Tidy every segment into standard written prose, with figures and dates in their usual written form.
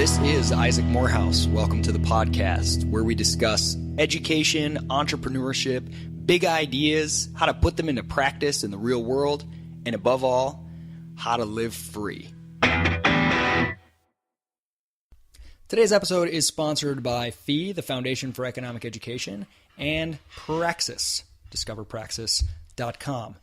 This is Isaac Morehouse. Welcome to the podcast where we discuss education, entrepreneurship, big ideas, how to put them into practice in the real world, and above all, how to live free. Today's episode is sponsored by FEE, the Foundation for Economic Education, and Praxis, discoverpraxis.com.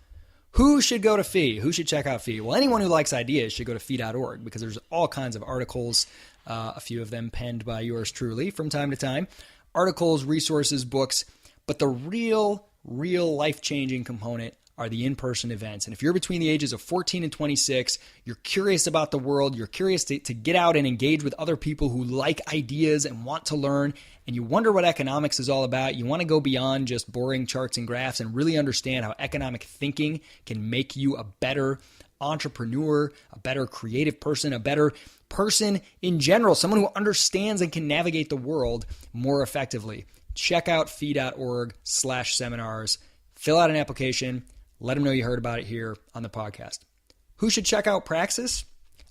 Who should go to FEE? Who should check out FEE? Well, anyone who likes ideas should go to fee.org because there's all kinds of articles, a few of them penned by yours truly from time to time, articles, resources, books, but the real life-changing component are the in-person events. And if you're between the ages of 14 and 26, you're curious about the world, you're curious to get out and engage with other people who like ideas and want to learn, and you wonder what economics is all about, you want to go beyond just boring charts and graphs and really understand how economic thinking can make you a better entrepreneur, a better creative person, a better person in general, someone who understands and can navigate the world more effectively. Check out fee.org/seminars, fill out an application, let them know you heard about it here on the podcast. Who should check out Praxis?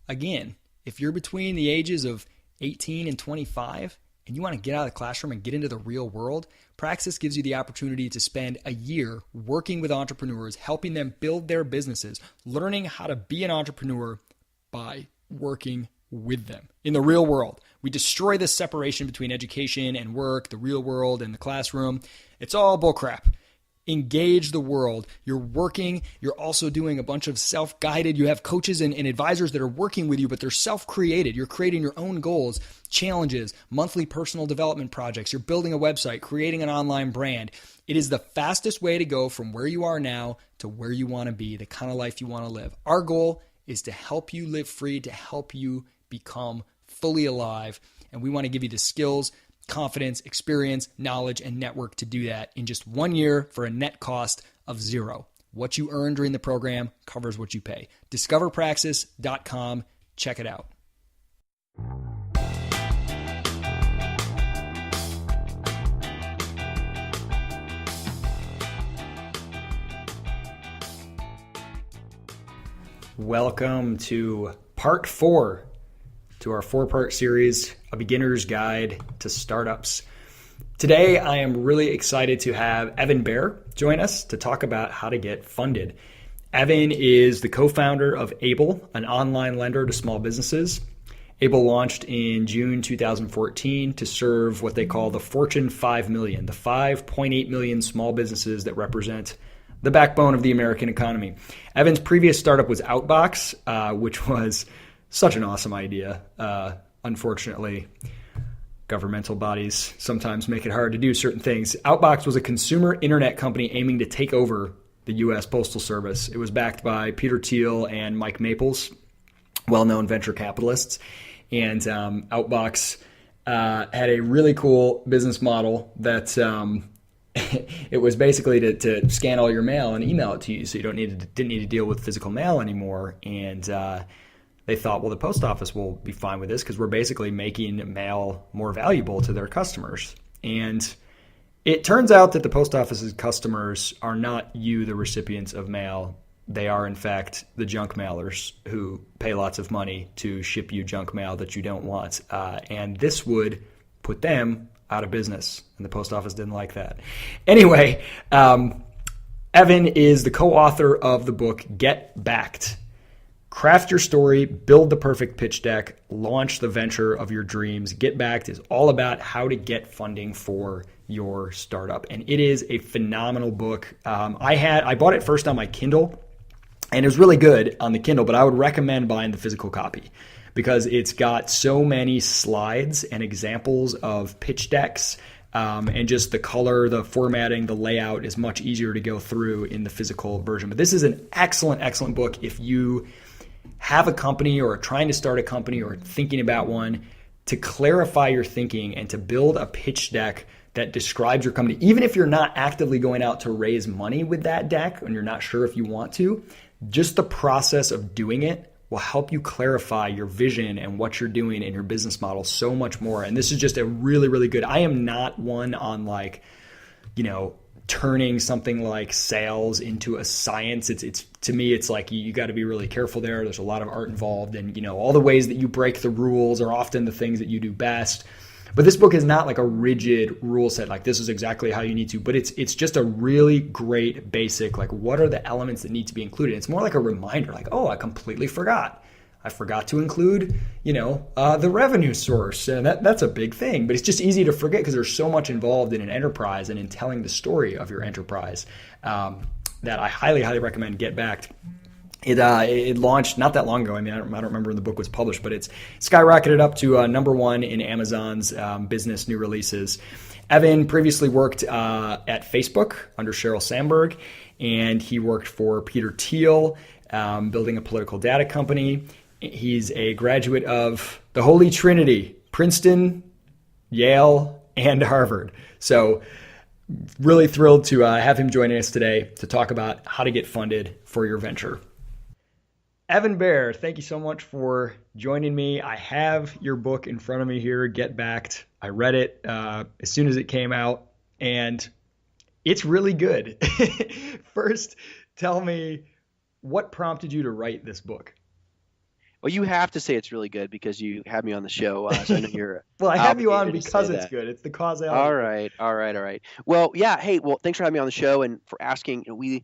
Again, if you're between the ages of 18 and 25 and you want to get out of the classroom and get into the real world, Praxis gives you the opportunity to spend a year working with entrepreneurs, helping them build their businesses, learning how to be an entrepreneur by working with them in the real world. We destroy this separation between education and work, the real world and the classroom. It's all bullcrap. Engage the world. You're working. You're also doing a bunch of self-guided. You have coaches and advisors that are working with you, but they're self-created. You're creating your own goals, challenges, monthly personal development projects. You're building a website, creating an online brand. It is the fastest way to go from where you are now to where you want to be, the kind of life you want to live. Our goal is to help you live free, to help you become fully alive. And we want to give you the skills, confidence, experience, knowledge, and network to do that in just 1 year for a net cost of zero. What you earn during the program covers what you pay. Discoverpraxis.com. Check it out. Welcome to part 4 to our 4-part series, A Beginner's Guide to Startups. Today, I am really excited to have Evan Baehr join us to talk about how to get funded. Evan is the co-founder of Able, an online lender to small businesses. Able launched in June 2014 to serve what they call the Fortune 5 million, the 5.8 million small businesses that represent the backbone of the American economy. Evan's previous startup was Outbox, which was such an awesome idea. Unfortunately, governmental bodies sometimes make it hard to do certain things. Outbox was a consumer internet company aiming to take over the U.S. Postal Service. It was backed by Peter Thiel and Mike Maples, well-known venture capitalists. And Outbox had a really cool business model that it was basically to scan all your mail and email it to you, so you didn't need to deal with physical mail anymore. And they thought, well, the post office will be fine with this because we're basically making mail more valuable to their customers. And it turns out that the post office's customers are not you, the recipients of mail. They are, in fact, the junk mailers who pay lots of money to ship you junk mail that you don't want. And this would put them out of business, and the post office didn't like that. Anyway, Evan is the co-author of the book GetBacked. Craft your story, build the perfect pitch deck, launch the venture of your dreams. GetBacked is all about how to get funding for your startup, and it is a phenomenal book. I bought it first on my Kindle, and it was really good on the Kindle, but I would recommend buying the physical copy because it's got so many slides and examples of pitch decks, and just the color, the formatting, the layout is much easier to go through in the physical version. But this is an excellent book if you have a company or are trying to start a company or thinking about one, to clarify your thinking and to build a pitch deck that describes your company. Even if you're not actively going out to raise money with that deck and you're not sure if you want to, just the process of doing it will help you clarify your vision and what you're doing in your business model so much more. And this is just a really good, I am not one on turning something like sales into a science. It's to me, it's like you got to be really careful there. There's a lot of art involved, and all the ways that you break the rules are often the things that you do best. But this book is not like a rigid rule set, like this is exactly how you need to, but it's just a really great basic, like what are the elements that need to be included. It's more like a reminder, like, oh, I completely forgot. I forgot to include, the revenue source. And that's a big thing, but it's just easy to forget because there's so much involved in an enterprise and in telling the story of your enterprise that I highly, highly recommend GetBacked. It launched not that long ago. I mean, I don't remember when the book was published, but it's skyrocketed up to #1 in Amazon's business new releases. Evan previously worked at Facebook under Sheryl Sandberg, and he worked for Peter Thiel, building a political data company. He's a graduate of the Holy Trinity, Princeton, Yale, and Harvard. So really thrilled to have him joining us today to talk about how to get funded for your venture. Evan Baehr, thank you so much for joining me. I have your book in front of me here, GetBacked. I read it as soon as it came out, and it's really good. First, tell me, what prompted you to write this book? Well, you have to say it's really good because you had me on the show. So I know you're well, I have you on obligated to because say it's that. good. It's the causality. All right. Well, yeah. Hey, well, thanks for having me on the show and for asking. We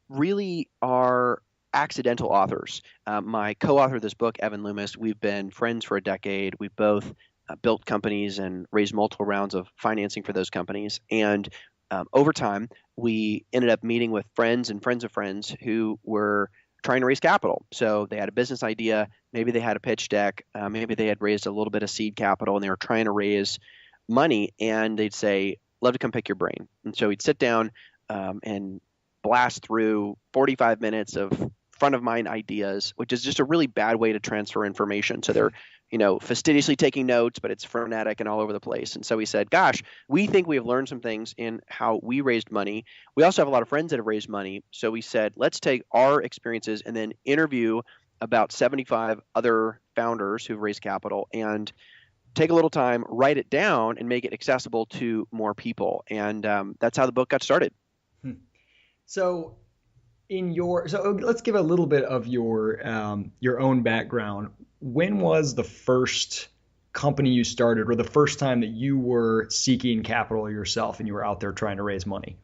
really are accidental authors. My co-author of this book, Evan Loomis, we've been friends for a decade. We've both built companies and raised multiple rounds of financing for those companies. And over time, we ended up meeting with friends and friends of friends who were trying to raise capital. So they had a business idea, maybe they had a pitch deck, maybe they had raised a little bit of seed capital and they were trying to raise money, and they'd say, love to come pick your brain. And so we'd sit down and blast through 45 minutes of front of mind ideas, which is just a really bad way to transfer information. So they're fastidiously taking notes, but it's frenetic and all over the place. And so we said, gosh, we think we have learned some things in how we raised money. We also have a lot of friends that have raised money. So we said, let's take our experiences and then interview about 75 other founders who've raised capital and take a little time, write it down, and make it accessible to more people. And that's how the book got started. So let's give a little bit of your own background. When was the first company you started, or the first time that you were seeking capital yourself and you were out there trying to raise money?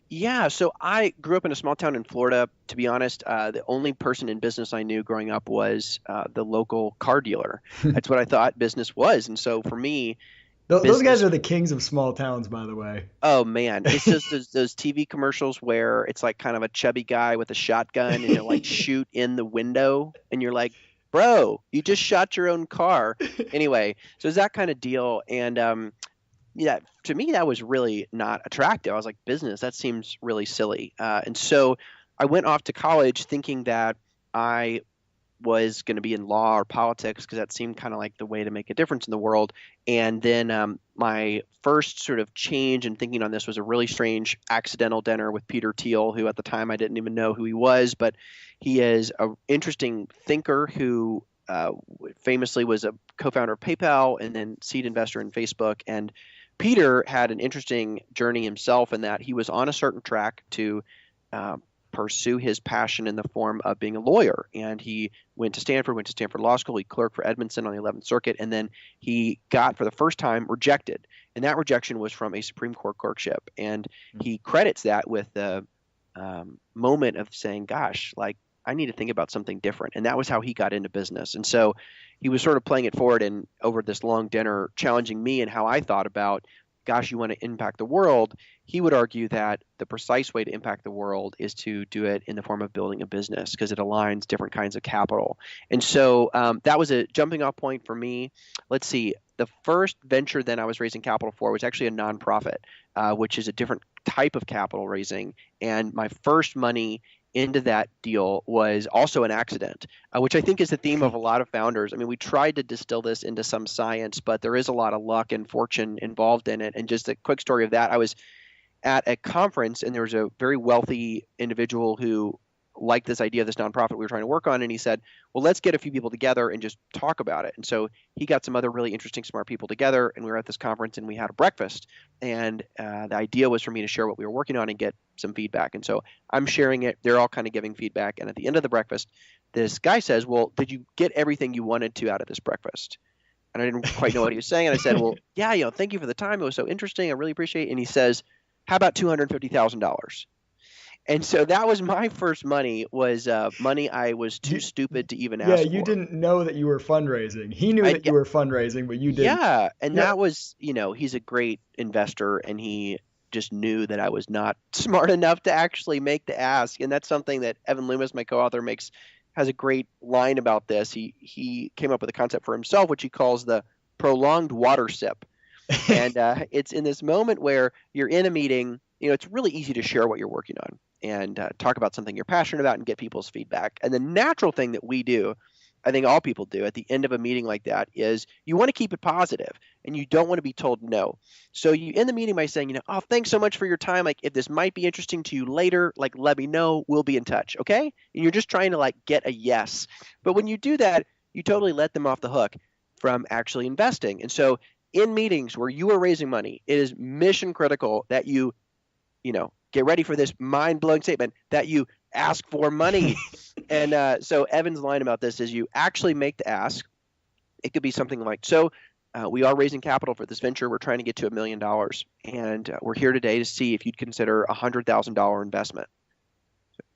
Yeah, so I grew up in a small town in Florida. To be honest, the only person in business I knew growing up was the local car dealer. That's what I thought business was. And so for me, those guys are the kings of small towns, by the way. Oh man, it's just those TV commercials where it's like kind of a chubby guy with a shotgun and they're like shoot in the window and you're like, bro, you just shot your own car. Anyway, so it's that kind of deal. And yeah, to me that was really not attractive. I was like, business, that seems really silly. And so I went off to college thinking that I was going to be in law or politics because that seemed kind of like the way to make a difference in the world. And then my first sort of change in thinking on this was a really strange accidental dinner with Peter Thiel, who at the time I didn't even know who he was, but he is an interesting thinker who famously was a co-founder of PayPal and then seed investor in Facebook. And Peter had an interesting journey himself in that he was on a certain track to pursue his passion in the form of being a lawyer. And he went to Stanford Law School. He clerked for Edmondson on the 11th Circuit. And then he got, for the first time, rejected. And that rejection was from a Supreme Court clerkship. And he credits that with the moment of saying, gosh, like, I need to think about something different. And that was how he got into business. And so he was sort of playing it forward and over this long dinner, challenging me and how I thought about, gosh, you want to impact the world. He would argue that the precise way to impact the world is to do it in the form of building a business because it aligns different kinds of capital. And so that was a jumping off point for me. Let's see. The first venture then I was raising capital for was actually a nonprofit, which is a different type of capital raising. And my first money into that deal was also an accident, which I think is the theme of a lot of founders. I mean, we tried to distill this into some science, but there is a lot of luck and fortune involved in it. And just a quick story of that, I was at a conference and there was a very wealthy individual who liked this idea of this nonprofit we were trying to work on. And he said, well, let's get a few people together and just talk about it. And so he got some other really interesting, smart people together, and we were at this conference and we had a breakfast. And the idea was for me to share what we were working on and get some feedback. And so I'm sharing it. They're all kind of giving feedback. And at the end of the breakfast, this guy says, well, did you get everything you wanted to out of this breakfast? And I didn't quite know what he was saying. And I said, well, yeah, thank you for the time. It was so interesting. I really appreciate it. And he says, how about $250,000? And so that was my first money, was money I was too stupid to even ask for. Yeah, you didn't know that you were fundraising. He knew that you were fundraising, but you didn't. Yeah, and that was, he's a great investor, and he just knew that I was not smart enough to actually make the ask. And that's something that Evan Loomis, my co-author, has a great line about this. He came up with a concept for himself, which he calls the prolonged water sip. And it's in this moment where you're in a meeting, it's really easy to share what you're working on and talk about something you're passionate about and get people's feedback. And the natural thing that we do, I think all people do at the end of a meeting like that, is you want to keep it positive and you don't want to be told no. So you end the meeting by saying, oh, thanks so much for your time. Like, if this might be interesting to you later, like, let me know. We'll be in touch. Okay. And you're just trying to get a yes. But when you do that, you totally let them off the hook from actually investing. And so in meetings where you are raising money, it is mission critical that you get ready for this mind-blowing statement, that you ask for money. And so Evan's line about this is you actually make the ask. It could be something like, we are raising capital for this venture. We're trying to get to $1 million. And we're here today to see if you'd consider a $100,000 investment.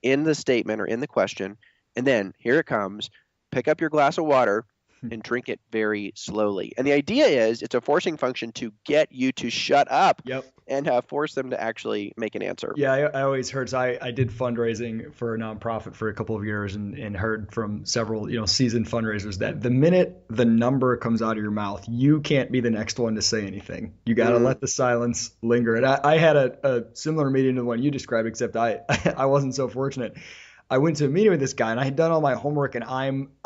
In the statement or in the question, and then here it comes, pick up your glass of water and drink it very slowly. And the idea is it's a forcing function to get you to shut up. Yep. And force them to actually make an answer. Yeah, I always heard. So I did fundraising for a nonprofit for a couple of years, and heard from several seasoned fundraisers that the minute the number comes out of your mouth, you can't be the next one to say anything. You got to let the silence linger. And I had a similar meeting to the one you described, except I wasn't so fortunate. I went to a meeting with this guy, and I had done all my homework, and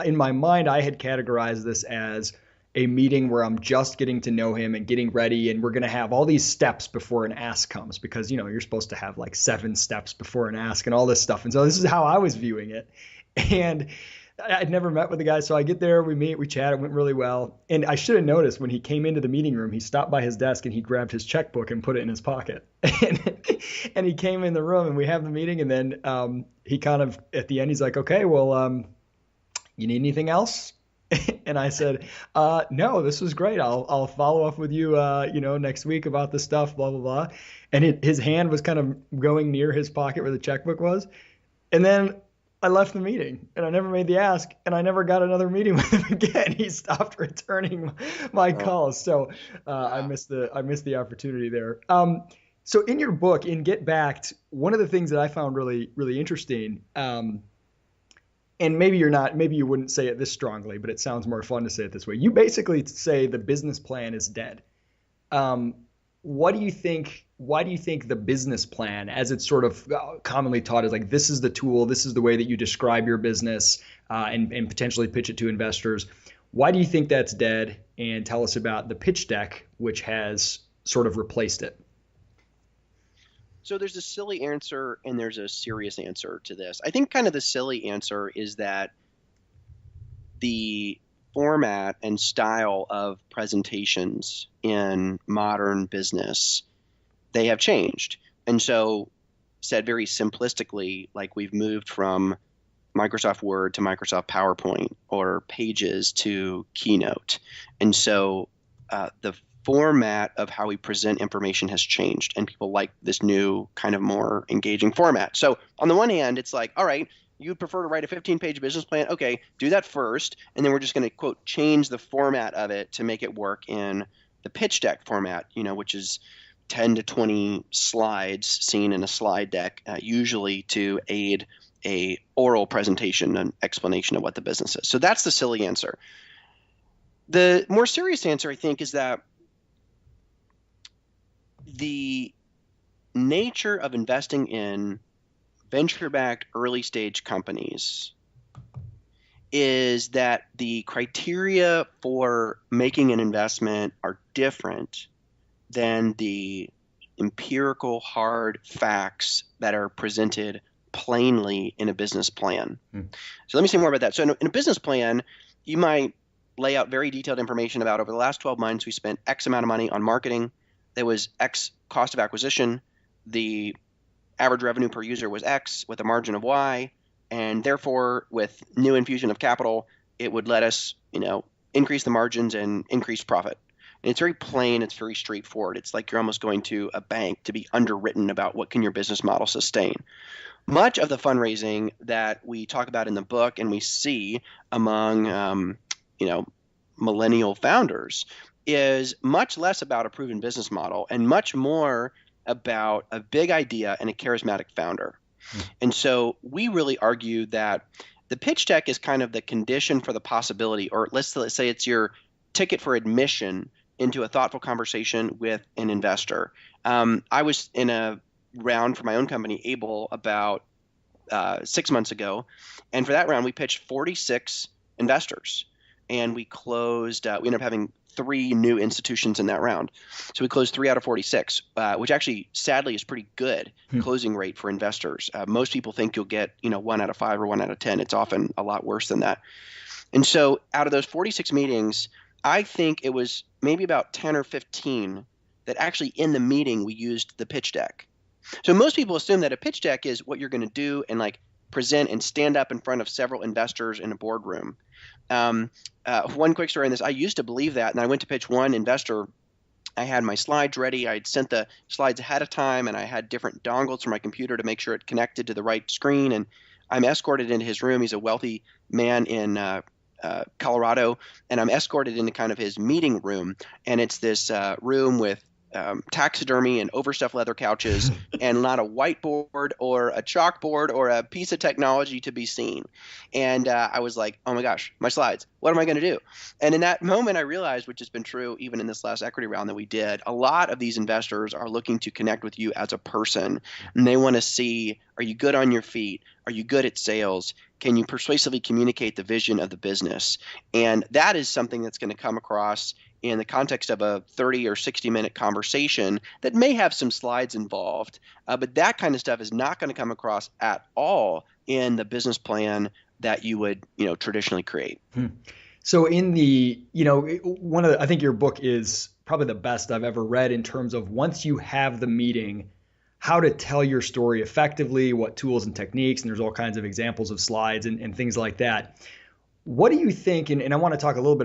in my mind I had categorized this as a meeting where I'm just getting to know him and getting ready, and we're going to have all these steps before an ask comes, because you're supposed to have 7 steps before an ask and all this stuff. And so this is how I was viewing it. And I'd never met with the guy, so I get there, we meet, we chat, it went really well. And I should have noticed when he came into the meeting room, he stopped by his desk and he grabbed his checkbook and put it in his pocket. And he came in the room and we have the meeting, and then he kind of at the end he's like, okay, well, you need anything else? And I said, no, this was great. I'll follow up with you, next week about this stuff, blah, blah, blah. And his hand was kind of going near his pocket where the checkbook was. And then I left the meeting and I never made the ask, and I never got another meeting with him again. He stopped returning my calls. So I missed the opportunity there. So in your book, in GetBacked, one of the things that I found really, really interesting, and maybe you wouldn't say it this strongly, but it sounds more fun to say it this way. You basically say the business plan is dead. What do you think? Why do you think the business plan, as it's sort of commonly taught, is this is the tool, this is the way that you describe your business and potentially pitch it to investors? Why do you think that's dead? And tell us about the pitch deck, which has sort of replaced it. So there's a silly answer and there's a serious answer to this. I think kind of the silly answer is that the format and style of presentations in modern business, they have changed. And so, said very simplistically, we've moved from Microsoft Word to Microsoft PowerPoint, or Pages to Keynote. And so the format of how we present information has changed, and people like this new kind of more engaging format. So on the one hand, it's like, all right, you'd prefer to write a 15-page business plan. Okay, do that first. And then we're just going to, quote, change the format of it to make it work in the pitch deck format, which is 10 to 20 slides seen in a slide deck, usually to aid a oral presentation, an explanation of what the business is. So that's the silly answer. The more serious answer, I think, is that the nature of investing in venture-backed early-stage companies is that the criteria for making an investment are different than the empirical hard facts that are presented plainly in a business plan. So let me say more about that. So in a business plan, you might lay out very detailed information about over the last 12 months, we spent X amount of money on marketing. There was X cost of acquisition. The average revenue per user was X with a margin of Y. And therefore, with new infusion of capital, it would let us, increase the margins and increase profit. And it's very plain. It's very straightforward. It's like you're almost going to a bank to be underwritten about what can your business model sustain. Much of the fundraising that we talk about in the book and we see among, millennial founders is much less about a proven business model and much more about a big idea and a charismatic founder. And so we really argue that the pitch deck is kind of the condition for the possibility, or let's say it's your ticket for admission into a thoughtful conversation with an investor. I was in a round for my own company, Able, about 6 months ago. And for that round, we pitched 46 investors. And we closed, we ended up having 3 new institutions in that round. So we closed 3 out of 46, which actually, sadly, is pretty good closing rate for investors. Most people think you'll get, 1 out of 5 or 1 out of 10. It's often a lot worse than that. And so out of those 46 meetings, I think it was maybe about 10 or 15 that actually in the meeting we used the pitch deck. So most people assume that a pitch deck is what you're going to do and present and stand up in front of several investors in a boardroom. One quick story on this. I used to believe that, and I went to pitch one investor. I had my slides ready. I'd sent the slides ahead of time, and I had different dongles for my computer to make sure it connected to the right screen. And I'm escorted into his room. He's a wealthy man in Colorado, and I'm escorted into kind of his meeting room. And it's this room with taxidermy and overstuffed leather couches and not a whiteboard or a chalkboard or a piece of technology to be seen. And I was like, oh my gosh, my slides, what am I going to do? And in that moment, I realized, which has been true even in this last equity round that we did, a lot of these investors are looking to connect with you as a person. And they want to see, are you good on your feet? Are you good at sales? Can you persuasively communicate the vision of the business? And that is something that's going to come across in the context of a 30 or 60-minute conversation that may have some slides involved, but that kind of stuff is not going to come across at all in the business plan that you would, traditionally create. So in the, I think your book is probably the best I've ever read in terms of once you have the meeting, how to tell your story effectively, what tools and techniques, and there's all kinds of examples of slides and things like that. What do you think, and I want to talk a little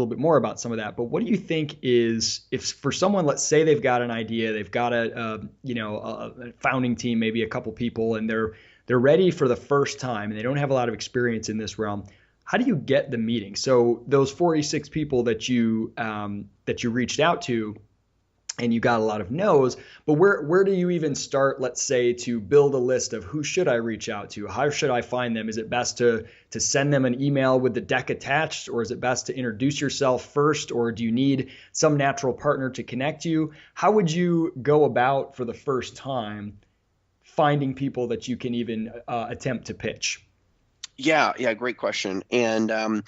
bit more about some of that, but what do you think is, if for someone, let's say they've got an idea, they've got a founding team, maybe a couple people, and they're ready for the first time and they don't have a lot of experience in this realm, how do you get the meeting? So those 46 people that you reached out to, and you got a lot of no's, but where do you even start, let's say, to build a list of who should I reach out to? How should I find them? Is it best to send them an email with the deck attached, or is it best to introduce yourself first, or do you need some natural partner to connect you? How would you go about for the first time finding people that you can even attempt to pitch? Yeah, great question. And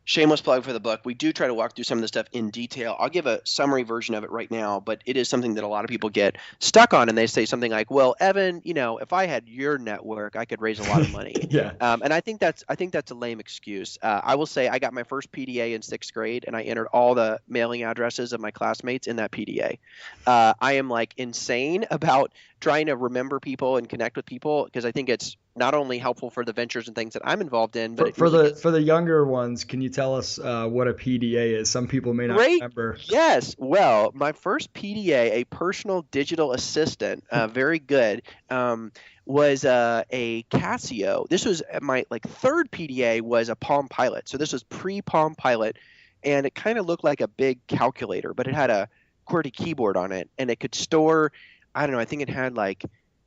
shameless plug for the book. We do try to walk through some of the stuff in detail. I'll give a summary version of it right now, but it is something that a lot of people get stuck on, and they say something like, well, Evan, if I had your network, I could raise a lot of money. Yeah. And I think that's a lame excuse. I will say I got my first PDA in 6th grade, and I entered all the mailing addresses of my classmates in that PDA. I am insane about trying to remember people and connect with people, because I think it's not only helpful for the ventures and things that I'm involved in, but for the younger ones, can you tell us what a PDA is? Some people may not remember. Yes. Well, my first PDA, a personal digital assistant, very good, was a Casio. This was my 3rd PDA was a Palm Pilot. So this was pre-Palm Pilot, and it kind of looked like a big calculator, but it had a QWERTY keyboard on it, and it could store, I don't know, I think it had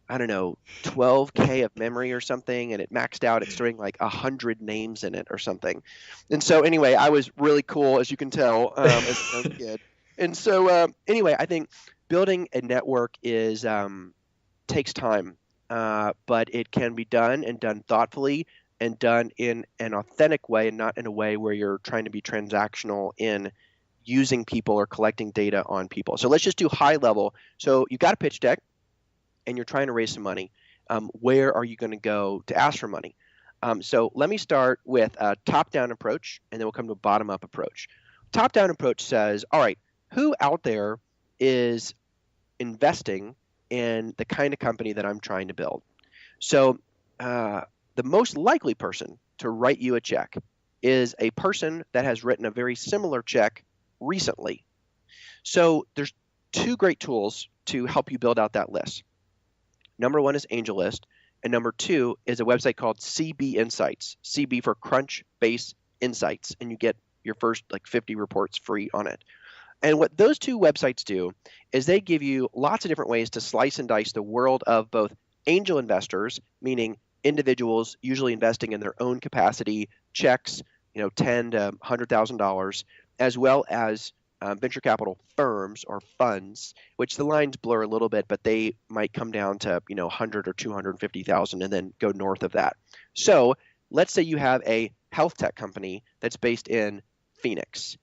12K of memory or something, and it maxed out at storing 100 names in it or something. And so anyway, I was really cool, as you can tell, as a young kid. And so anyway, I think building a network takes time, but it can be done, and done thoughtfully, and done in an authentic way, and not in a way where you're trying to be transactional in using people or collecting data on people. So let's just do high level. So you got a pitch deck, and you're trying to raise some money. where are you going to go to ask for money? So let me start with a top-down approach, and then we'll come to a bottom-up approach. Top-down approach says, all right, who out there is investing in the kind of company that I'm trying to build? So the most likely person to write you a check is a person that has written a very similar check recently. So there's two great tools to help you build out that list. Number one is AngelList, and number two is a website called CB Insights, CB for Crunchbase Insights, and you get your first 50 reports free on it. And what those two websites do is they give you lots of different ways to slice and dice the world of both angel investors, meaning individuals usually investing in their own capacity, checks, $10,000 to $100,000, as well as venture capital firms or funds, which the lines blur a little bit, but they might come down to 100 or 250,000 and then go north of that. So let's say you have a health tech company that's based in Phoenix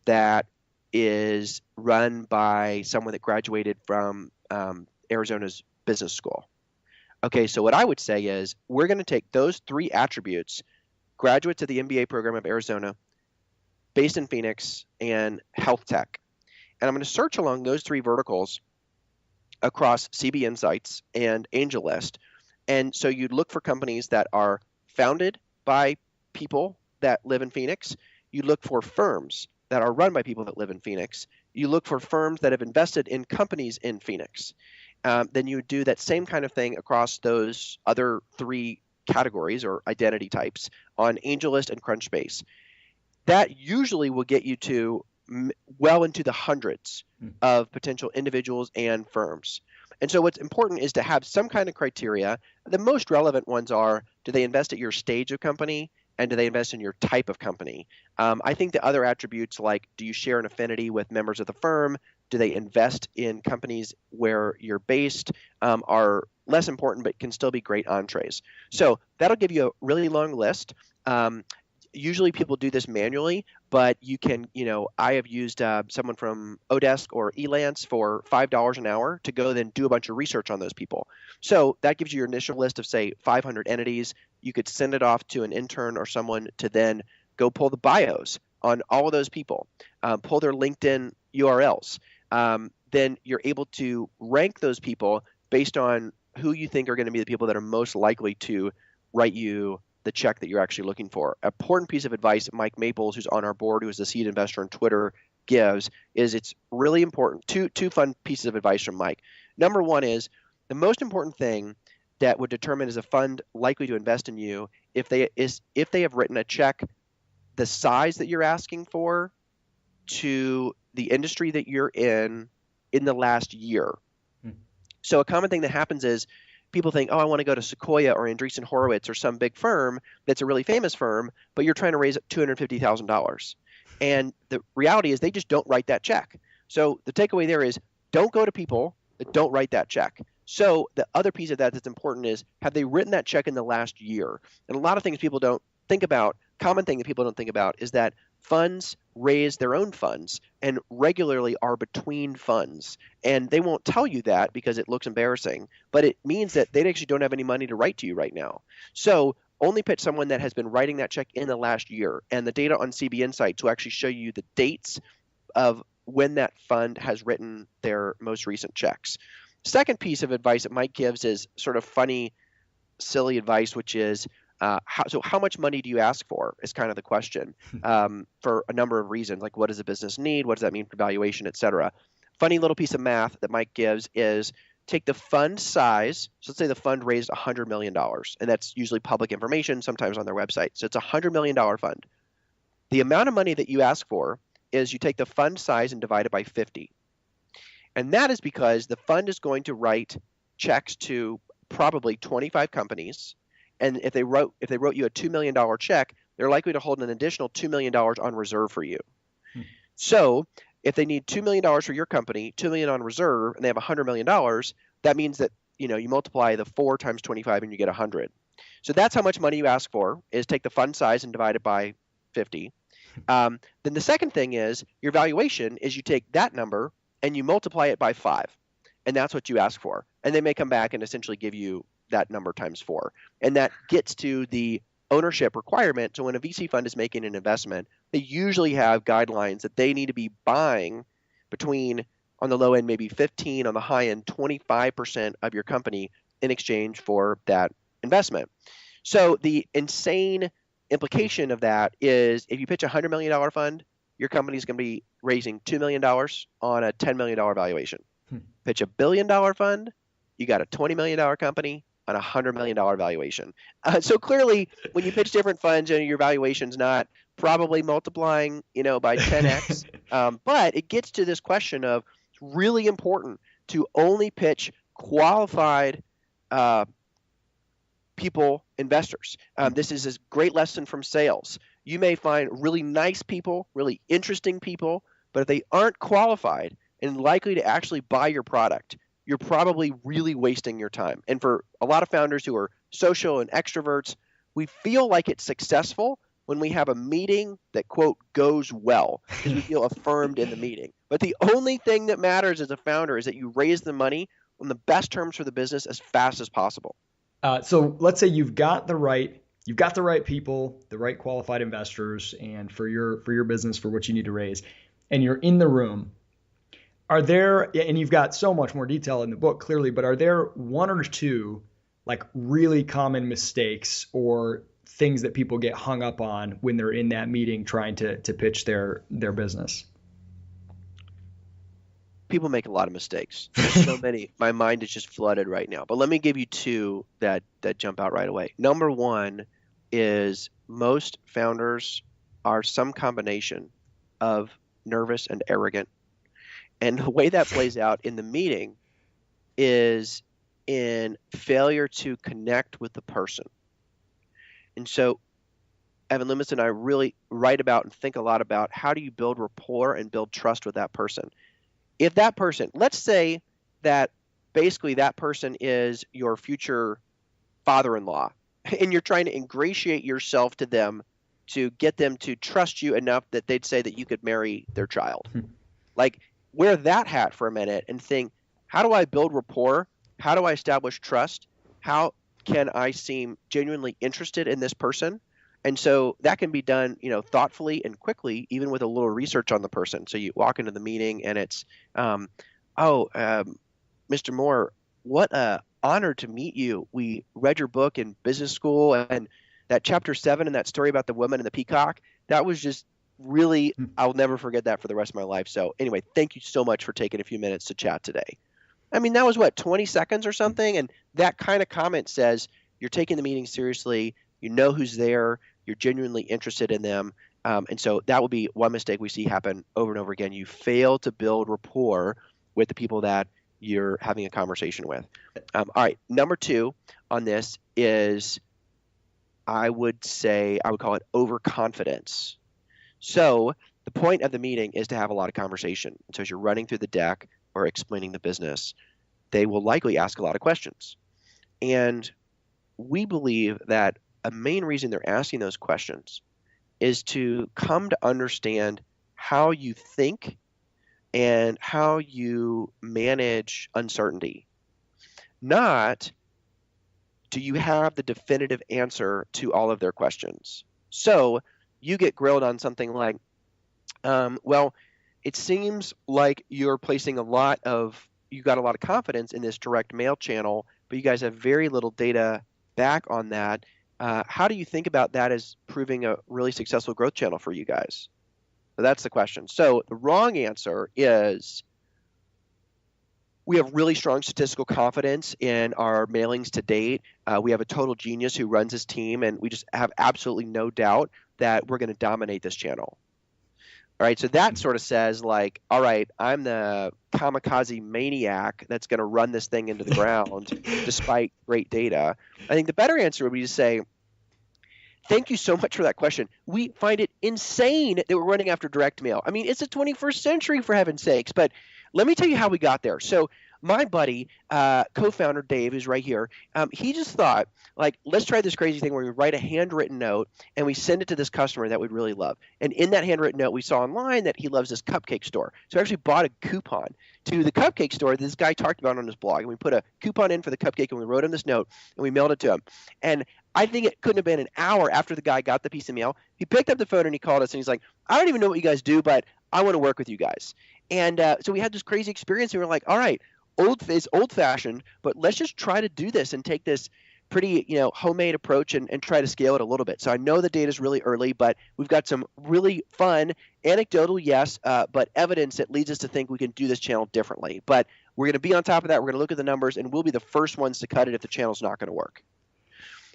that is run by someone that graduated from Arizona's business school. Okay, so what I would say is we're going to take those three attributes, graduates of the MBA program of Arizona, based in Phoenix, and health tech. And I'm going to search along those three verticals across CB Insights and AngelList. And so you'd look for companies that are founded by people that live in Phoenix. You look for firms that are run by people that live in Phoenix. You look for firms that have invested in companies in Phoenix. Then you would do that same kind of thing across those other three categories or identity types on AngelList and Crunchbase. That usually will get you to well into the hundreds of potential individuals and firms. And so what's important is to have some kind of criteria. The most relevant ones are, do they invest at your stage of company? And do they invest in your type of company? I think the other attributes like, do you share an affinity with members of the firm? Do they invest in companies where you're based are less important but can still be great entrees. So that'll give you a really long list. Usually people do this manually, but you can, I have used someone from Odesk or Elance for $5 an hour to go then do a bunch of research on those people. So that gives you your initial list of, say, 500 entities. You could send it off to an intern or someone to then go pull the bios on all of those people, pull their LinkedIn URLs. Then you're able to rank those people based on who you think are going to be the people that are most likely to write you the check that you're actually looking for. An important piece of advice Mike Maples, who's on our board, who is the seed investor on Twitter, gives is it's really important. Two fun pieces of advice from Mike. Number one is the most important thing that would determine is a fund likely to invest in you if they have written a check the size that you're asking for to the industry that you're in the last year. So a common thing that happens is people think, I want to go to Sequoia or Andreessen Horowitz or some big firm that's a really famous firm, but you're trying to raise $250,000. And the reality is they just don't write that check. So the takeaway there is don't go to people that don't write that check. So the other piece of that that's important is, have they written that check in the last year? And a lot of things people don't think about, common thing that people don't think about is that funds raise their own funds and regularly are between funds. And they won't tell you that because it looks embarrassing, but it means that they actually don't have any money to write to you right now. So only pitch someone that has been writing that check in the last year. And the data on CB Insights will actually show you the dates of when that fund has written their most recent checks. Second piece of advice that Mike gives is sort of funny, silly advice, which is, how much money do you ask for is kind of the question for a number of reasons. Like, what does a business need? What does that mean for valuation, et cetera? Funny little piece of math that Mike gives is take the fund size. So let's say the fund raised $100 million, and that's usually public information, sometimes on their website. So it's a $100 million fund. The amount of money that you ask for is you take the fund size and divide it by 50. And that is because the fund is going to write checks to probably 25 companies. And if they wrote you a $2 million check, they're likely to hold an additional $2 million on reserve for you. So if they need $2 million for your company, $2 million on reserve, and they have $100 million, that means that you multiply the 4 times 25 and you get 100. So that's how much money you ask for, is take the fund size and divide it by 50. Then the second thing is your valuation is you take that number and you multiply it by 5. And that's what you ask for. And they may come back and essentially give you that number times 4. And that gets to the ownership requirement. So when a VC fund is making an investment, they usually have guidelines that they need to be buying between, on the low end, maybe 15, on the high end, 25% of your company in exchange for that investment. So the insane implication of that is if you pitch a $100 million fund, your company is going to be raising $2 million on a $10 million valuation. Pitch a $1 billion fund, you got a $20 million company on a $100 million valuation. So clearly, when you pitch different funds, your valuation's not probably multiplying, by 10x. But it gets to this question of it's really important to only pitch qualified people, investors. This is a great lesson from sales. You may find really nice people, really interesting people, but if they aren't qualified and likely to actually buy your product, you're probably really wasting your time. And for a lot of founders who are social and extroverts, we feel like it's successful when we have a meeting that, quote, goes well, because we feel affirmed in the meeting. But the only thing that matters as a founder is that you raise the money on the best terms for the business as fast as possible. So let's say you've got the right people, the right qualified investors, and for your business, for what you need to raise, and you're in the room. Are there, and you've got so much more detail in the book clearly, but are there one or two like really common mistakes or things that people get hung up on when they're in that meeting trying to pitch their business? People make a lot of mistakes. There's so many. My mind is just flooded right now. But let me give you two that jump out right away. Number one is most founders are some combination of nervous and arrogant. And the way that plays out in the meeting is in failure to connect with the person. And so Evan Loomis and I really write about and think a lot about how do you build rapport and build trust with that person. If that person, let's say that basically that person is your future father-in-law, and you're trying to ingratiate yourself to them to get them to trust you enough that they'd say that you could marry their child. Like, wear that hat for a minute and think, how do I build rapport? How do I establish trust? How can I seem genuinely interested in this person? And so that can be done, thoughtfully and quickly, even with a little research on the person. So you walk into the meeting and it's, Mr. Moore, what an honor to meet you. We read your book in business school, and that chapter 7 and that story about the woman and the peacock, that was just really, I'll never forget that for the rest of my life. So anyway, thank you so much for taking a few minutes to chat today. I mean, that was 20 seconds or something. And that kind of comment says you're taking the meeting seriously. You know who's there. You're genuinely interested in them. And so that will be one mistake we see happen over and over again. You fail to build rapport with the people that you're having a conversation with. All right. Number 2 on this is, I would call it overconfidence. So the point of the meeting is to have a lot of conversation. And so as you're running through the deck or explaining the business, they will likely ask a lot of questions. And we believe that a main reason they're asking those questions is to come to understand how you think and how you manage uncertainty. Not, do you have the definitive answer to all of their questions? So you get grilled on something like, well, it seems like you're placing you got a lot of confidence in this direct mail channel, but you guys have very little data back on that. How do you think about that as proving a really successful growth channel for you guys? So that's the question. So the wrong answer is, we have really strong statistical confidence in our mailings to date. We have a total genius who runs his team, and we just have absolutely no doubt that we're going to dominate this channel. All right, so that sort of says, like, all right, I'm the kamikaze maniac that's going to run this thing into the ground despite great data. I think the better answer would be to say, thank you so much for that question. We find it insane that we're running after direct mail. I mean, it's the 21st century, for heaven's sakes. But let me tell you how we got there. So my buddy, co-founder Dave, who's right here, he just thought, like, let's try this crazy thing where we write a handwritten note and we send it to this customer that we'd really love. And in that handwritten note, we saw online that he loves this cupcake store. So I actually bought a coupon to the cupcake store that this guy talked about on his blog. And we put a coupon in for the cupcake and we wrote him this note and we mailed it to him. And I think it couldn't have been an hour after the guy got the piece of mail. He picked up the phone and he called us and he's like, I don't even know what you guys do, but I want to work with you guys. And so we had this crazy experience and we were like, all right, old fashioned, but let's just try to do this and take this pretty, homemade approach and try to scale it a little bit. So I know the data is really early, but we've got some really fun anecdotal, yes, but evidence that leads us to think we can do this channel differently. But we're going to be on top of that. We're going to look at the numbers and we'll be the first ones to cut it if the channel's not going to work.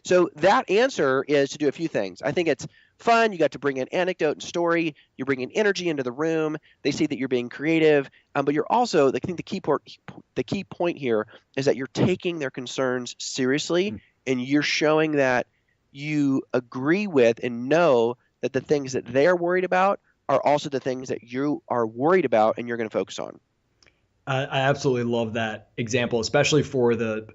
So that answer is to do a few things. I think it's fun. You got to bring in anecdote and story. You're bringing energy into the room. They see that you're being creative, but you're also, I think the key point here is that you're taking their concerns seriously and you're showing that you agree with and know that the things that they're worried about are also the things that you are worried about and you're going to focus on. I absolutely love that example, especially for the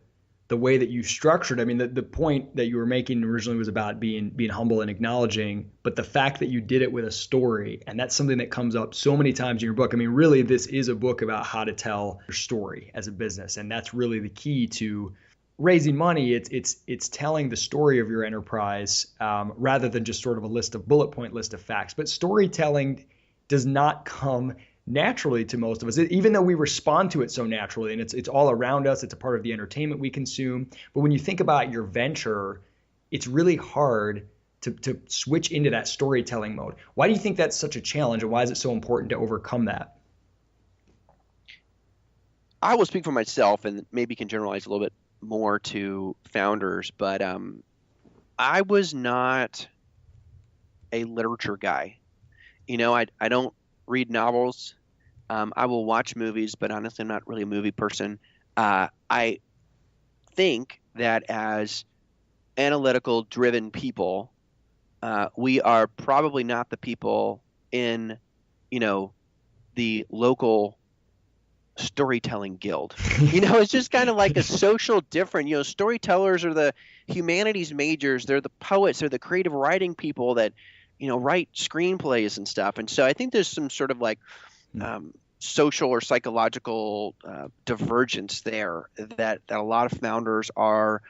way that you structured. I mean, the point that you were making originally was about being humble and acknowledging, but the fact that you did it with a story, and that's something that comes up so many times in your book. I mean, really, this is a book about how to tell your story as a business, and that's really the key to raising money. It's telling the story of your enterprise rather than just sort of a bullet point list of facts. But storytelling does not come naturally to most of us, even though we respond to it so naturally, and it's all around us. It's a part of the entertainment we consume. But when you think about your venture, it's really hard to switch into that storytelling mode. Why do you think that's such a challenge, and why is it so important to overcome that? I will speak for myself and maybe can generalize a little bit more to founders, but I was not a literature guy. I don't read novels. I will watch movies, but honestly, I'm not really a movie person. I think that as analytical, driven people, we are probably not the people in, the local storytelling guild. It's just kind of like a social different. Storytellers are the humanities majors. They're the poets. They're the creative writing people that, write screenplays and stuff. And so I think there's some sort of like social or psychological divergence there that a lot of founders are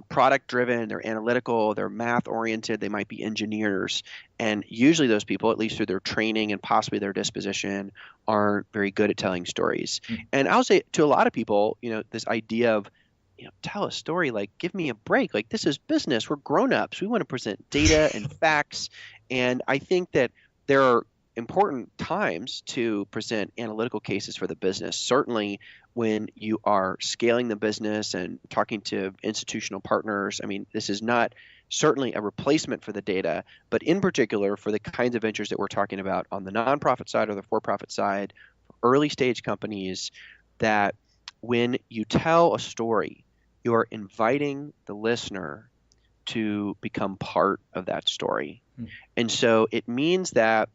product driven, they're analytical, they're math oriented, they might be engineers. And usually those people, at least through their training and possibly their disposition, aren't very good at telling stories. And I'll say to a lot of people, this idea of, tell a story, like, give me a break. Like, this is business. We're grown-ups. We want to present data and facts. And I think that there are important times to present analytical cases for the business. Certainly when you are scaling the business and talking to institutional partners. I mean, this is not certainly a replacement for the data, but in particular for the kinds of ventures that we're talking about on the nonprofit side or the for-profit side, early stage companies, that when you tell a story, you are inviting the listener to become part of that story. And so it means that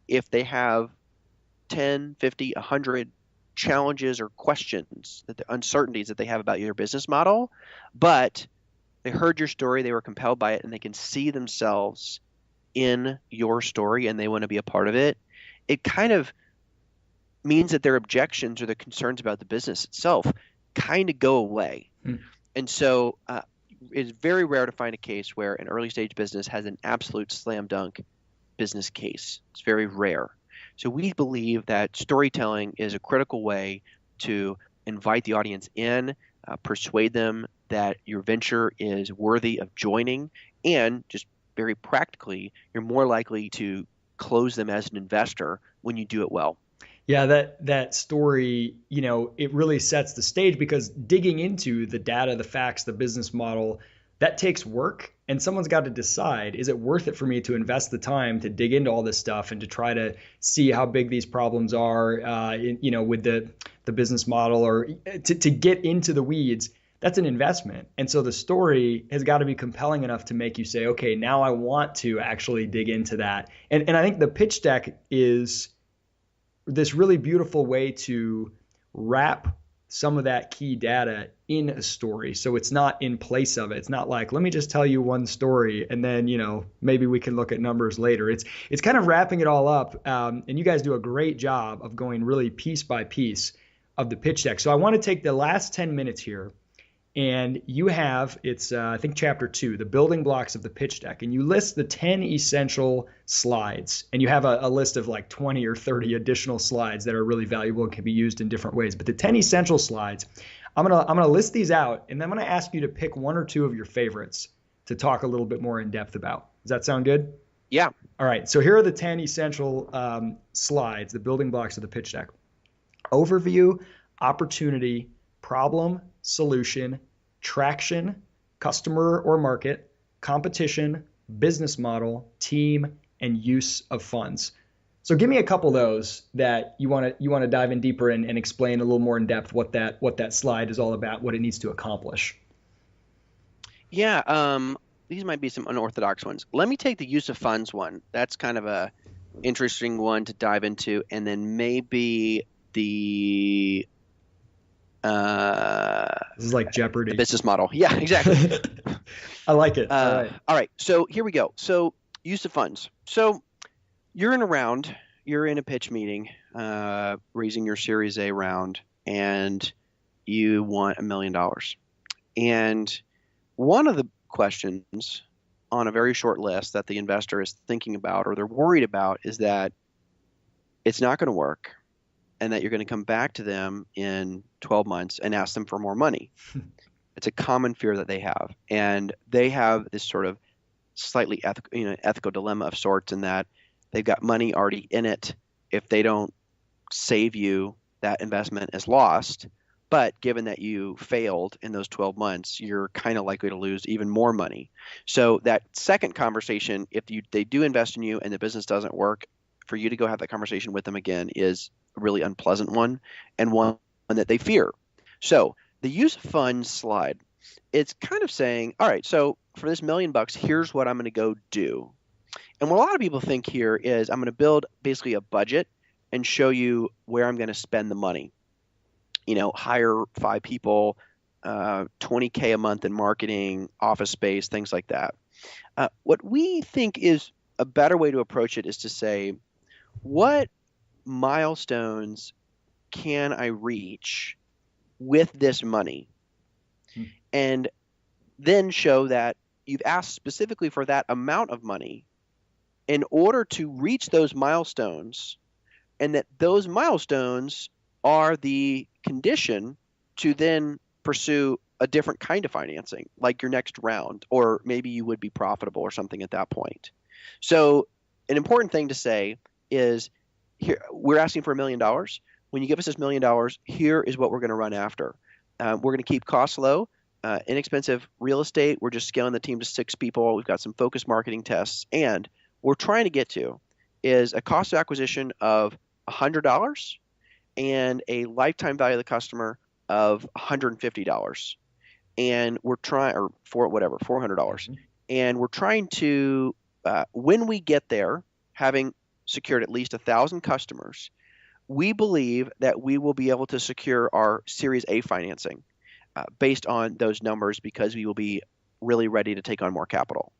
if they have 10, 50, 100 challenges or questions, that the uncertainties that they have about your business model, but they heard your story, they were compelled by it, and they can see themselves in your story and they want to be a part of it, it kind of means that their objections or the concerns about the business itself kind of go away. And so it's very rare to find a case where an early stage business has an absolute slam dunk business case. It's very rare. So we believe that storytelling is a critical way to invite the audience in, persuade them that your venture is worthy of joining, and just very practically, you're more likely to close them as an investor when you do it well. Yeah, that story, it really sets the stage, because digging into the data, the facts, the business model, that takes work, and someone's got to decide, is it worth it for me to invest the time to dig into all this stuff and to try to see how big these problems are, with the business model, or to get into the weeds. That's an investment. And so the story has got to be compelling enough to make you say, okay, now I want to actually dig into that. And I think the pitch deck is this really beautiful way to wrap some of that key data in a story. So it's not in place of it. It's not like, let me just tell you one story and then, maybe we can look at numbers later. It's kind of wrapping it all up. And you guys do a great job of going really piece by piece of the pitch deck. So I want to take the last 10 minutes here, and you have, I think chapter 2, the building blocks of the pitch deck, and you list the 10 essential slides, and you have a list of like 20 or 30 additional slides that are really valuable and can be used in different ways. But the 10 essential slides, I'm gonna list these out, and then I'm gonna ask you to pick one or two of your favorites to talk a little bit more in depth about. Does that sound good? Yeah. All right, so here are the 10 essential slides, the building blocks of the pitch deck. Overview, opportunity, problem, solution, traction, customer or market, competition, business model, team, and use of funds. So give me a couple of those that you want to dive in deeper and explain a little more in depth what that slide is all about, what it needs to accomplish. Yeah, these might be some unorthodox ones. Let me take the use of funds one. That's kind of a interesting one to dive into, and then maybe the this is like Jeopardy. the business model. Yeah, exactly. I like it. All right. So here we go. So use of funds. So you're in a pitch meeting, raising your Series A round, and you want $1 million. And one of the questions on a very short list that the investor is thinking about or they're worried about is that it's not going to work, and that you're going to come back to them in 12 months and ask them for more money. It's a common fear that they have. And they have this sort of slightly ethical dilemma of sorts in that they've got money already in it. If they don't save you, that investment is lost. But given that you failed in those 12 months, you're kind of likely to lose even more money. So that second conversation, if they do invest in you and the business doesn't work, for you to go have that conversation with them again is a really unpleasant one, and one that they fear. So the use of funds slide, it's kind of saying, all right, so for this $1 million, here's what I'm going to go do. And what a lot of people think here is I'm going to build basically a budget and show you where I'm going to spend the money. Hire 5 people, $20K a month in marketing, office space, things like that. What we think is a better way to approach it is to say, what milestones can I reach with this money? And then show that you've asked specifically for that amount of money in order to reach those milestones, and that those milestones are the condition to then pursue a different kind of financing, like your next round, or maybe you would be profitable or something at that point. So an important thing to say is, here we're asking for $1 million. When you give us this $1 million, here is what we're going to run after. We're going to keep costs low, inexpensive real estate. We're just scaling the team to 6 people. We've got some focused marketing tests, and we're trying to get to is a cost of acquisition of $100 and a lifetime value of the customer of $150. And we're trying, or for whatever, $400. And we're trying to, when we get there, having secured at least 1,000 customers, we believe that we will be able to secure our Series A financing based on those numbers, because we will be really ready to take on more capital.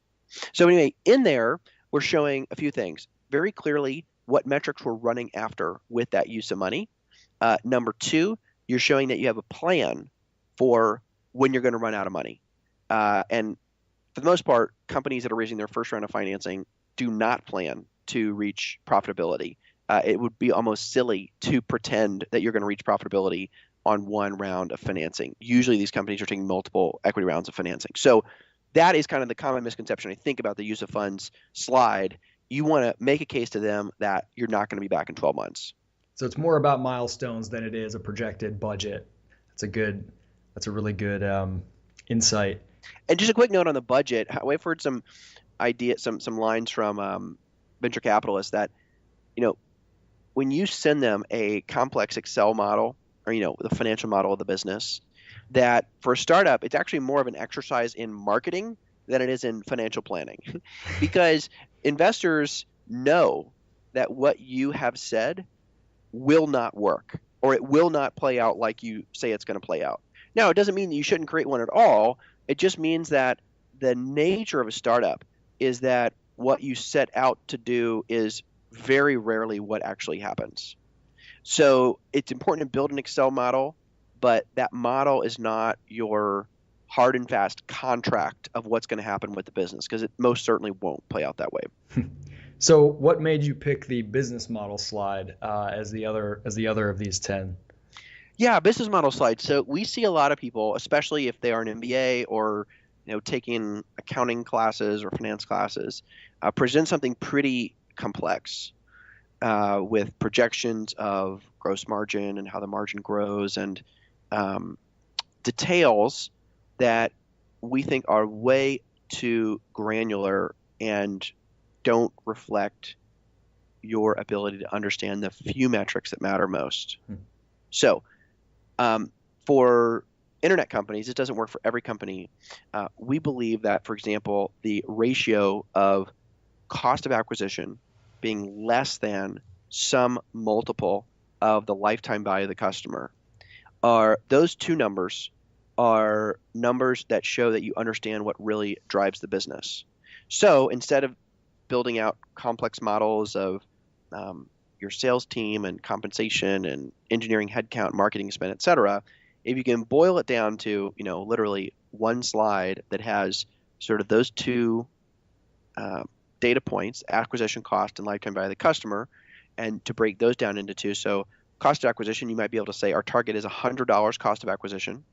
So anyway, in there, we're showing a few things. Very clearly what metrics we're running after with that use of money. Number 2, you're showing that you have a plan for when you're going to run out of money. And for the most part, companies that are raising their first round of financing do not plan to reach profitability. It would be almost silly to pretend that you're going to reach profitability on one round of financing. Usually these companies are taking multiple equity rounds of financing. So that is kind of the common misconception I think about the use of funds slide. You want to make a case to them that you're not going to be back in 12 months. So it's more about milestones than it is a projected budget. That's a really good insight. And just a quick note on the budget. I've heard some lines from venture capitalists that, when you send them a complex Excel model or, the financial model of the business, that for a startup, it's actually more of an exercise in marketing than it is in financial planning, because investors know that what you have said will not work. or it will not play out like you say it's going to play out. Now, it doesn't mean that you shouldn't create one at all. It just means that the nature of a startup is that what you set out to do is very rarely what actually happens. So it's important to build an Excel model, but that model is not your hard and fast contract of what's going to happen with the business, because it most certainly won't play out that way. So, what made you pick the business model slide as the other of these 10? Yeah, business model slide. So we see a lot of people, especially if they are an MBA or taking accounting classes or finance classes, present something pretty complex with projections of gross margin and how the margin grows and um, details that we think are way too granular and don't reflect your ability to understand the few metrics that matter most. Hmm. So, for internet companies, it doesn't work for every company. We believe that, for example, the ratio of cost of acquisition being less than some multiple of the lifetime value of the customer are those two numbers are numbers that show that you understand what really drives the business. So instead of building out complex models of your sales team and compensation and engineering headcount, marketing spend, et cetera, if you can boil it down to literally one slide that has sort of those two uh, data points, acquisition cost and lifetime value of the customer, and to break those down into two. So cost of acquisition, you might be able to say our target is $100 cost of acquisition.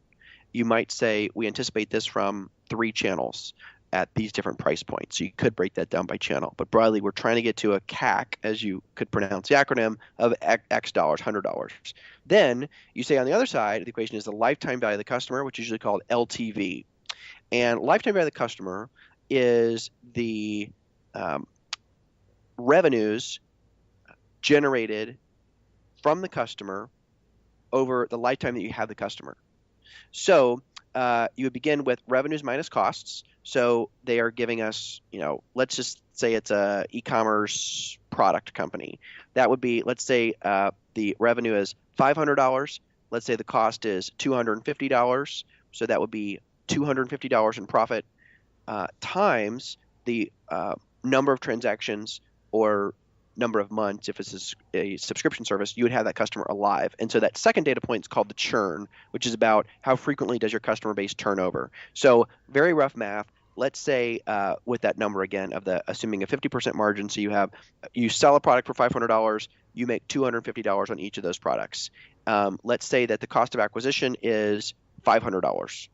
You might say we anticipate this from 3 channels at these different price points. So you could break that down by channel. But broadly, we're trying to get to a CAC, as you could pronounce the acronym, of X dollars, $100. Then you say on the other side of the equation is the lifetime value of the customer, which is usually called LTV. And lifetime value of the customer is the revenues generated from the customer over the lifetime that you have the customer. So you would begin with revenues minus costs. So they are giving us, let's just say it's a e-commerce product company. That would be, let's say the revenue is $500. Let's say the cost is $250. So that would be $250 in profit times the number of transactions or number of months. If it's a subscription service, you would have that customer alive. And so that second data point is called the churn, which is about how frequently does your customer base turn over. So very rough math. Let's say with that number again of assuming a 50% margin. So you sell a product for $500, you make $250 on each of those products. Let's say that the cost of acquisition is $500.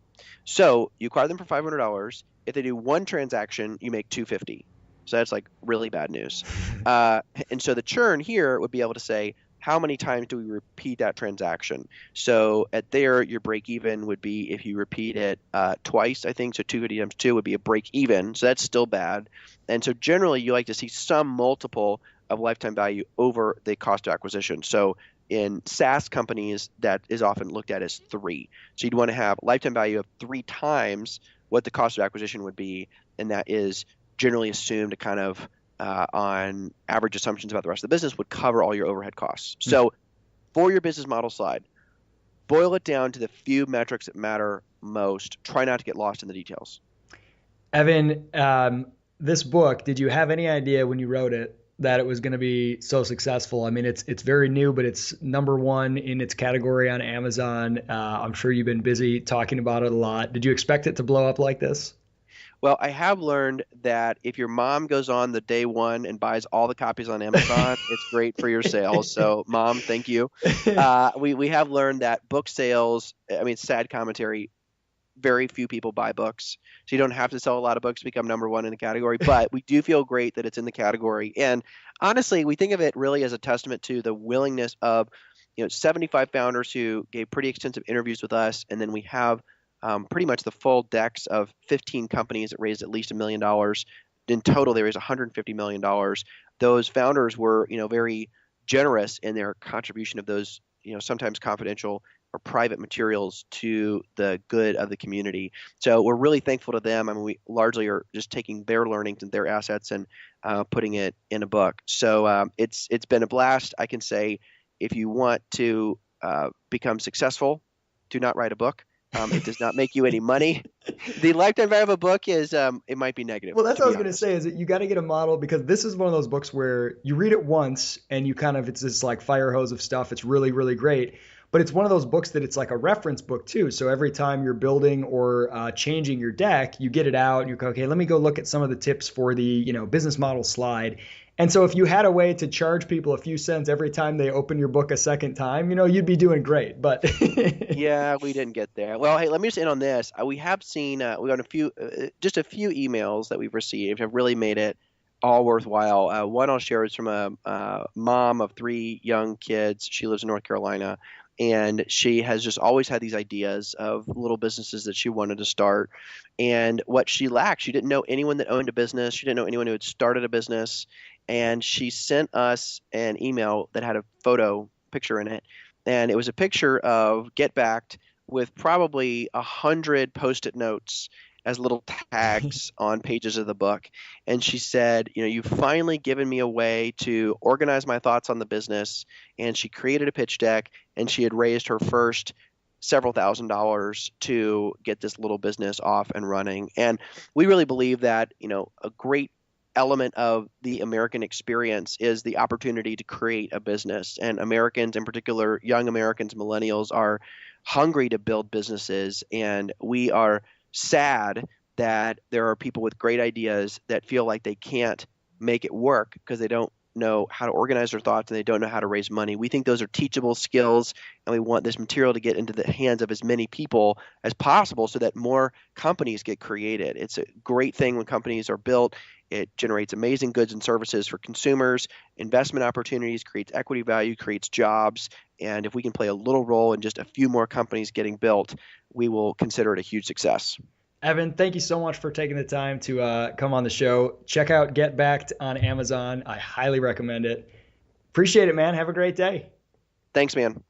So you acquire them for $500. If they do one transaction, you make $250. So that's like really bad news. And so the churn here would be able to say, how many times do we repeat that transaction? So your break even would be if you repeat it twice, I think. So 250 times 2 would be a break even. So that's still bad. And so generally, you like to see some multiple of lifetime value over the cost of acquisition. So in SaaS companies, that is often looked at as 3. So you'd want to have lifetime value of 3 times what the cost of acquisition would be, and that is generally assumed to kind of on average assumptions about the rest of the business would cover all your overhead costs. So for your business model slide, boil it down to the few metrics that matter most. Try not to get lost in the details. Evan, this book, did you have any idea when you wrote it that it was going to be so successful? I mean, it's very new, but it's #1 in its category on Amazon. I'm sure you've been busy talking about it a lot. Did you expect it to blow up like this? Well, I have learned that if your mom goes on the day one and buys all the copies on Amazon, it's great for your sales. So, Mom, thank you. We have learned that book sales, I mean, sad commentary, very few people buy books. So you don't have to sell a lot of books to become #1 in the category. But we do feel great that it's in the category. And honestly, we think of it really as a testament to the willingness of 75 founders who gave pretty extensive interviews with us. And then we have pretty much the full decks of 15 companies that raised at least $1 million. In total, they raised $150 million. Those founders were, very generous in their contribution of those, sometimes confidential or private materials to the good of the community. So we're really thankful to them. I mean, we largely are just taking their learnings and their assets and putting it in a book. So it's been a blast. I can say if you want to become successful, do not write a book. It does not make you any money. The lifetime value of a book is it might be negative, Well, that's to what I be was going to honest. say is that you got to get a model because this is one of those books where you read it once and you kind of, it's this like fire hose of stuff. It's really, really great. But it's one of those books that it's like a reference book too. So every time you're building or changing your deck, you get it out and you go, okay, let me go look at some of the tips for the, business model slide. And so if you had a way to charge people a few cents every time they open your book a second time, you'd be doing great. But Yeah, we didn't get there. Well, hey, let me just end on this. We have seen we got just a few emails that we've received have really made it all worthwhile. One I'll share is from a mom of three young kids. She lives in North Carolina, and she has just always had these ideas of little businesses that she wanted to start. And what she lacked, she didn't know anyone that owned a business. She didn't know anyone who had started a business. And she sent us an email that had a photo picture in it, and it was a picture of GetBacked with probably 100 post-it notes as little tags on pages of the book. And she said, you've finally given me a way to organize my thoughts on the business. And she created a pitch deck, and she had raised her first several $1,000s to get this little business off and running. And we really believe that, a great element of the American experience is the opportunity to create a business. And Americans, in particular, young Americans, millennials, are hungry to build businesses. And we are sad that there are people with great ideas that feel like they can't make it work because they don't know how to organize their thoughts and they don't know how to raise money. We think those are teachable skills, and we want this material to get into the hands of as many people as possible so that more companies get created. It's a great thing when companies are built. It generates amazing goods and services for consumers, investment opportunities, creates equity value, creates jobs. And if we can play a little role in just a few more companies getting built, we will consider it a huge success. Evan, thank you so much for taking the time to come on the show. Check out Get Backed on Amazon. I highly recommend it. Appreciate it, man. Have a great day. Thanks, man.